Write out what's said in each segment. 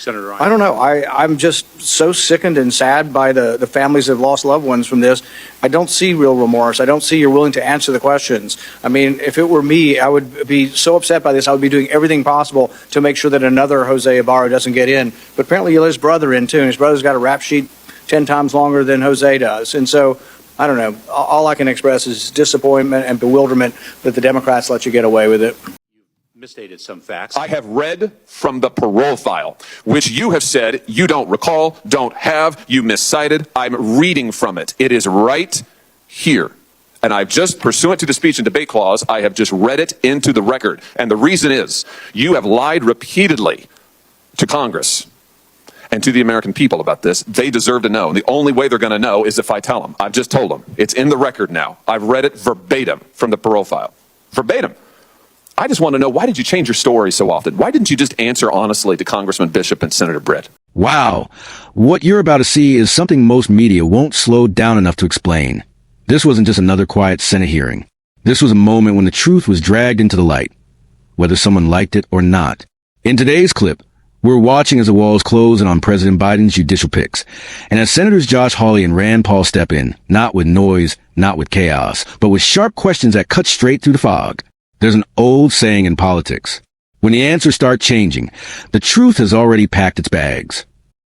Senator Ryan. I don't know. I'm just so sickened and sad by the families that have lost loved ones from this. I don't see real remorse. I don't see you're willing to answer the questions. I mean, if it were me, I would be so upset by this. I would be doing everything possible to make sure that another Jose Ibarra doesn't get in. But apparently he let his brother in, too, and his brother's got a rap sheet 10 times longer than Jose does. And so, I don't know. All I can express is disappointment and bewilderment that the Democrats let you get away with it. Misstated some facts. I have read from the parole file, which you have said you don't recall, don't have, you miscited. I'm reading from it. It is right here. And I've just, pursuant to the speech and debate clause, I have just read it into the record. And the reason is, you have lied repeatedly to Congress and to the American people about this. They deserve to know. And the only way they're going to know is if I tell them. I've just told them. It's in the record now. I've read it verbatim from the parole file. Verbatim. I just want to know, why did you change your story so often? Why didn't you just answer honestly to Congressman Bishop and Senator Britt? Wow. What you're about to see is something most media won't slow down enough to explain. This wasn't just another quiet Senate hearing. This was a moment when the truth was dragged into the light, whether someone liked it or not. In today's clip, we're watching as the walls close in on President Biden's judicial picks, and as Senators Josh Hawley and Rand Paul step in, not with noise, not with chaos, but with sharp questions that cut straight through the fog. There's an old saying in politics. When the answers start changing, the truth has already packed its bags.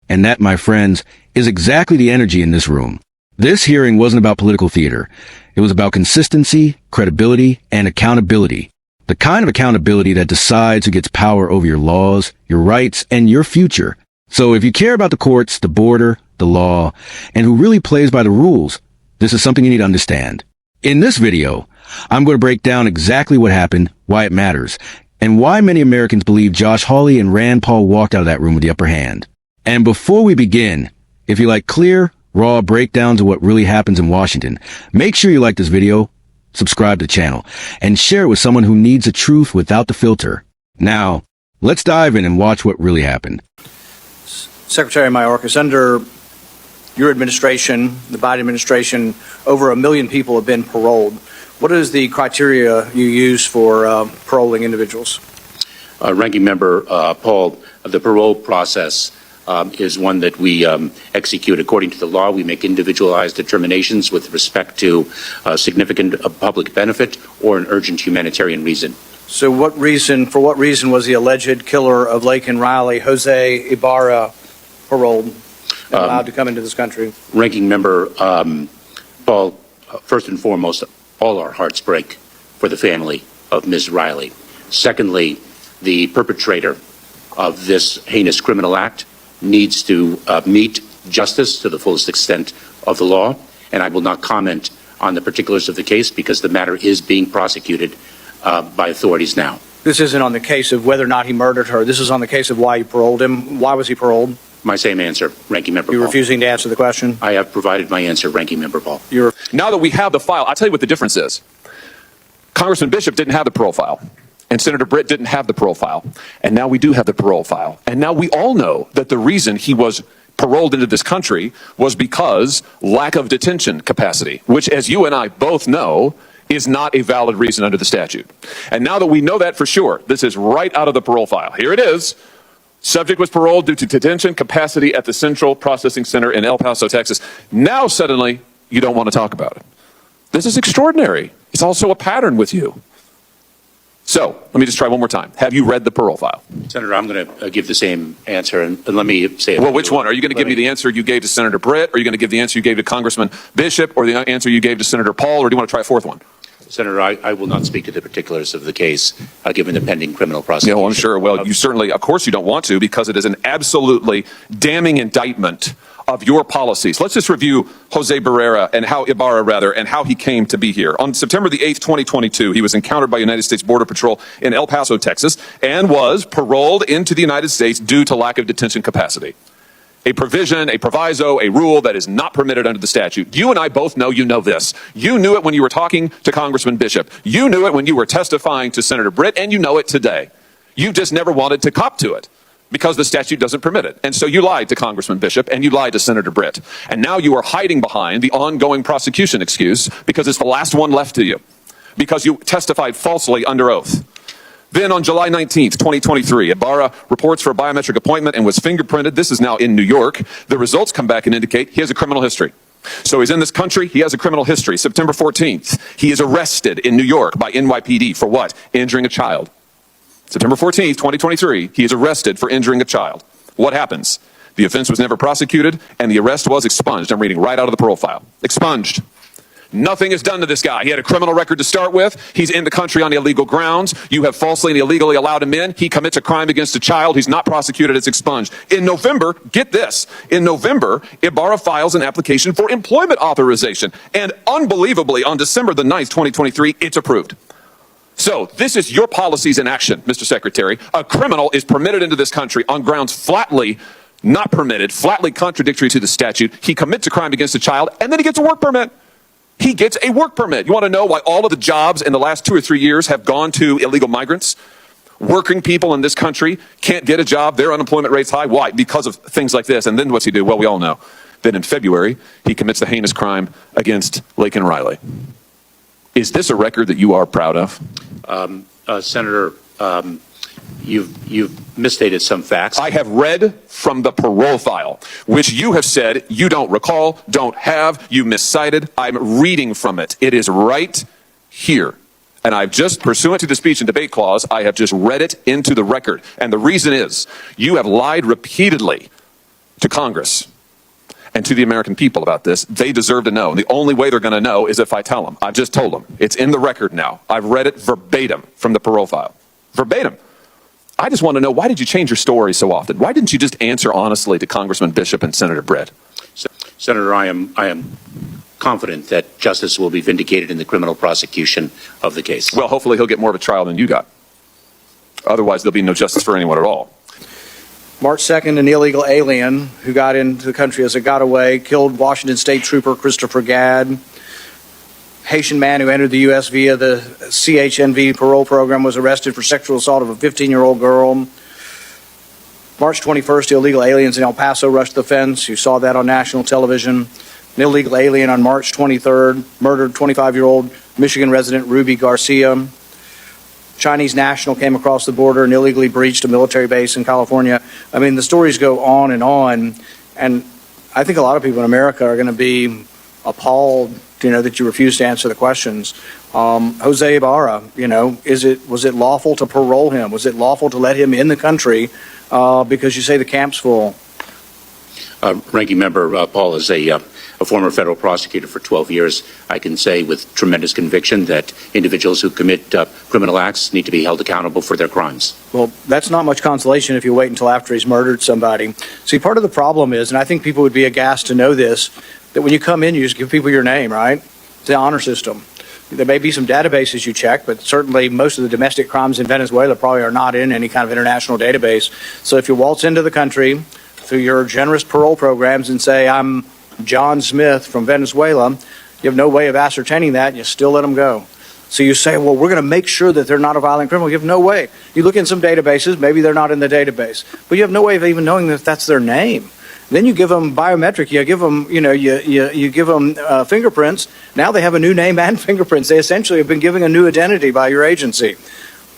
And that, my friends, is exactly the energy in this room. This hearing wasn't about political theater. It was about consistency, credibility, and accountability. The kind of accountability that decides who gets power over your laws, your rights, and your future. So if you care about the courts, the border, the law, and who really plays by the rules, this is something you need to understand. In this video, I'm going to break down exactly what happened, why it matters, and why many Americans believe Josh Hawley and Rand Paul walked out of that room with the upper hand. And before we begin, if you like clear, raw breakdowns of what really happens in Washington, make sure you like this video, subscribe to the channel, and share it with someone who needs the truth without the filter. Now, let's dive in and watch what really happened. Secretary Mayorkas, under your administration, the Biden administration, over 1 million people have been paroled. What is the criteria you use for paroling individuals? Ranking Member Paul, the parole process is one that we execute according to the law. We make individualized determinations with respect to significant public benefit or an urgent humanitarian reason. So for what reason was the alleged killer of Laken Riley, Jose Ibarra, paroled and allowed to come into this country? Ranking Member Paul, first and foremost, all our hearts break for the family of Ms. Riley. Secondly, the perpetrator of this heinous criminal act needs to meet justice to the fullest extent of the law, and I will not comment on the particulars of the case because the matter is being prosecuted by authorities now. This isn't on the case of whether or not he murdered her. This is on the case of why you paroled him. Why was he paroled? My same answer, Ranking Member Paul. You're refusing to answer the question? I have provided my answer, Ranking Member Paul. Now that we have the file, I'll tell you what the difference is. Congressman Bishop didn't have the parole file, and Senator Britt didn't have the parole file, and now we do have the parole file. And now we all know that the reason he was paroled into this country was because lack of detention capacity, which, as you and I both know, is not a valid reason under the statute. And now that we know that for sure, this is right out of the parole file. Here it is. Subject was paroled due to detention capacity at the Central Processing Center in El Paso, Texas. Now suddenly you don't want to talk about it. This is extraordinary. It's also a pattern with you. So let me just try one more time. Have you read the parole file? Senator, I'm going to give the same answer, and let me say it. Well, which one? Are you going to give me the answer you gave to Senator Britt? Are you going to give the answer you gave to Congressman Bishop, or the answer you gave to Senator Paul, or do you want to try a fourth one? Senator, I will not speak to the particulars of the case, given the pending criminal prosecution. Yeah, well, I'm sure. Well, you certainly, of course you don't want to, because it is an absolutely damning indictment of your policies. Let's just review Jose Ibarra, and how he came to be here. On September the 8th, 2022, he was encountered by United States Border Patrol in El Paso, Texas, and was paroled into the United States due to lack of detention capacity. A provision, a proviso, a rule that is not permitted under the statute. You and I both know you know this. You knew it when you were talking to Congressman Bishop. You knew it when you were testifying to Senator Britt, and you know it today. You just never wanted to cop to it because the statute doesn't permit it. And so you lied to Congressman Bishop and you lied to Senator Britt. And now you are hiding behind the ongoing prosecution excuse because it's the last one left to you, because you testified falsely under oath. Then on July 19th, 2023, Ibarra reports for a biometric appointment and was fingerprinted. This is now in New York. The results come back and indicate he has a criminal history. So he's in this country, he has a criminal history. September 14th, he is arrested in New York by NYPD for what? Injuring a child. September 14th, 2023, he is arrested for injuring a child. What happens? The offense was never prosecuted, and the arrest was expunged. I'm reading right out of the parole file. Expunged. Nothing is done to this guy. He had a criminal record to start with. He's in the country on illegal grounds. You have falsely and illegally allowed him in. He commits a crime against a child. He's not prosecuted. It's expunged. In November, get this, in November, Ibarra files an application for employment authorization. And unbelievably, on December the 9th, 2023, it's approved. So this is your policies in action, Mr. Secretary. A criminal is permitted into this country on grounds flatly not permitted, flatly contradictory to the statute. He commits a crime against a child, and then he gets a work permit. He gets a work permit. You want to know why all of the jobs in the last 2 or 3 years have gone to illegal migrants? Working people in this country can't get a job. Their unemployment rate's high. Why? Because of things like this. And then what's he do? Well, we all know. Then in February, he commits the heinous crime against Laken Riley. Is this a record that you are proud of? Senator, you've misstated some facts. I have read from the parole file, which you have said you don't recall, don't have, you miscited. I'm reading from it. It is right here. And I've just, pursuant to the speech and debate clause, I have just read it into the record. And the reason is, you have lied repeatedly to Congress and to the American people about this. They deserve to know. And the only way they're going to know is if I tell them. I've just told them. It's in the record now. I've read it verbatim from the parole file. Verbatim. I just want to know, why did you change your story so often? Why didn't you just answer honestly to Congressman Bishop and Senator Britt? Senator, I am confident that justice will be vindicated in the criminal prosecution of the case. Well, hopefully he'll get more of a trial than you got. Otherwise, there'll be no justice for anyone at all. March 2nd, an illegal alien who got into the country as a got-away killed Washington State Trooper Christopher Gadd. Haitian man who entered the U.S. via the CHNV parole program was arrested for sexual assault of a 15-year-old girl. March 21st, illegal aliens in El Paso rushed the fence. You saw that on national television. An illegal alien on March 23rd murdered 25-year-old Michigan resident Ruby Garcia. Chinese national came across the border and illegally breached a military base in California. I mean, the stories go on, and I think a lot of people in America are going to be appalled, that you refuse to answer the questions. Jose Ibarra, was it lawful to parole him? Was it lawful to let him in the country because you say the camp's full? Ranking Member Paul is a former federal prosecutor for 12 years. I can say with tremendous conviction that individuals who commit criminal acts need to be held accountable for their crimes. Well, that's not much consolation if you wait until after he's murdered somebody. See, part of the problem is, and I think people would be aghast to know this, that when you come in, you just give people your name, right? It's the honor system. There may be some databases you check, but certainly most of the domestic crimes in Venezuela probably are not in any kind of international database. So if you waltz into the country through your generous parole programs and say, I'm John Smith from Venezuela, you have no way of ascertaining that, and you still let them go. So you say, well, we're going to make sure that they're not a violent criminal. You have no way. You look in some databases, maybe they're not in the database, but you have no way of even knowing that that's their name. Then you give them biometric, you give them, you give them fingerprints. Now they have a new name and fingerprints. They essentially have been given a new identity by your agency.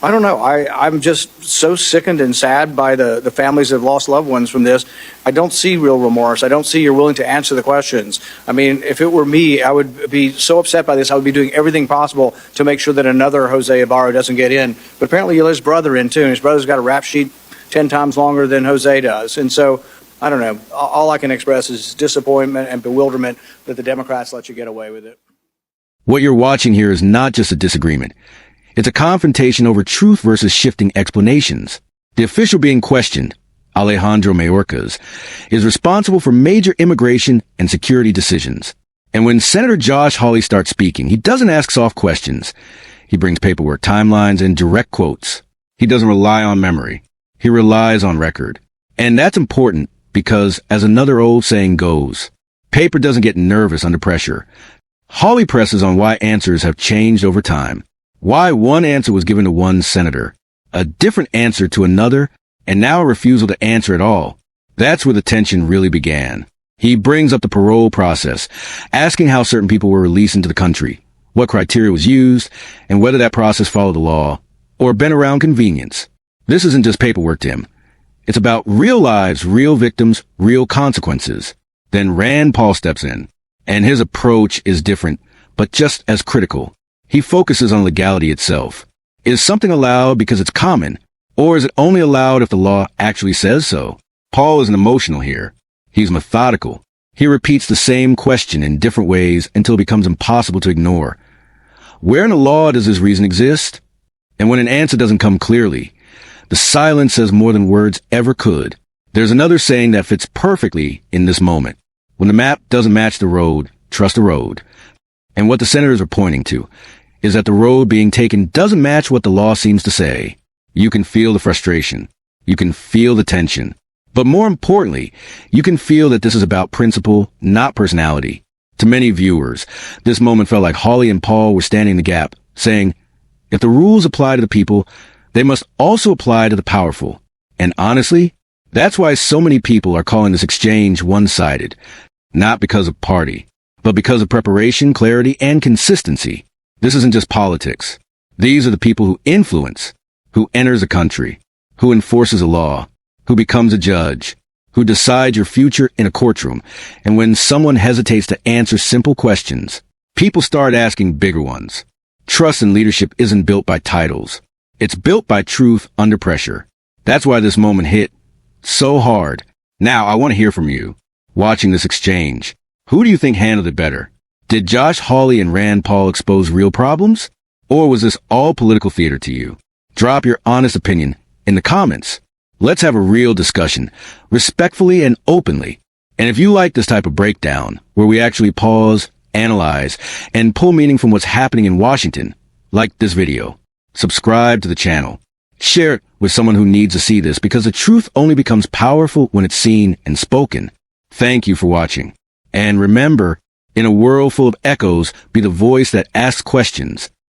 I don't know. I'm just so sickened and sad by the families that have lost loved ones from this. I don't see real remorse. I don't see you're willing to answer the questions. I mean, if it were me, I would be so upset by this. I would be doing everything possible to make sure that another Jose Ibarra doesn't get in. But apparently you let his brother in too, and his brother's got a rap sheet 10 times longer than Jose does. And so, I don't know. All I can express is disappointment and bewilderment that the Democrats let you get away with it. What you're watching here is not just a disagreement. It's a confrontation over truth versus shifting explanations. The official being questioned, Alejandro Mayorkas, is responsible for major immigration and security decisions. And when Senator Josh Hawley starts speaking, he doesn't ask soft questions. He brings paperwork, timelines, and direct quotes. He doesn't rely on memory. He relies on record. And that's important because, as another old saying goes, paper doesn't get nervous under pressure. Hawley presses on why answers have changed over time. Why one answer was given to one senator, a different answer to another, and now a refusal to answer at all. That's where the tension really began. He brings up the parole process, asking how certain people were released into the country, what criteria was used, and whether that process followed the law. or been around convenience. This isn't just paperwork to him. It's about real lives, real victims, real consequences. Then Rand Paul steps in, and his approach is different, but just as critical. He focuses on legality itself. Is something allowed because it's common, or is it only allowed if the law actually says so? Paul isn't emotional here. He's methodical. He repeats the same question in different ways until it becomes impossible to ignore. Where in the law does this reason exist? And when an answer doesn't come clearly, the silence says more than words ever could. There's another saying that fits perfectly in this moment. When the map doesn't match the road, trust the road. And what the senators are pointing to is that the road being taken doesn't match what the law seems to say. You can feel the frustration. You can feel the tension. But more importantly, you can feel that this is about principle, not personality. To many viewers, this moment felt like Hawley and Paul were standing in the gap, saying, if the rules apply to the people, they must also apply to the powerful. And honestly, that's why so many people are calling this exchange one-sided. Not because of party, but because of preparation, clarity, and consistency. This isn't just politics. These are the people who influence, who enters a country, who enforces a law, who becomes a judge, who decides your future in a courtroom. And when someone hesitates to answer simple questions, people start asking bigger ones. Trust in leadership isn't built by titles. It's built by truth under pressure. That's why this moment hit so hard. Now, I want to hear from you. Watching this exchange, who do you think handled it better? Did Josh Hawley and Rand Paul expose real problems? Or was this all political theater to you? Drop your honest opinion in the comments. Let's have a real discussion, respectfully and openly. And if you like this type of breakdown, where we actually pause, analyze, and pull meaning from what's happening in Washington, like this video, subscribe to the channel. Share it with someone who needs to see this, because the truth only becomes powerful when it's seen and spoken. Thank you for watching. And remember, in a world full of echoes, be the voice that asks questions,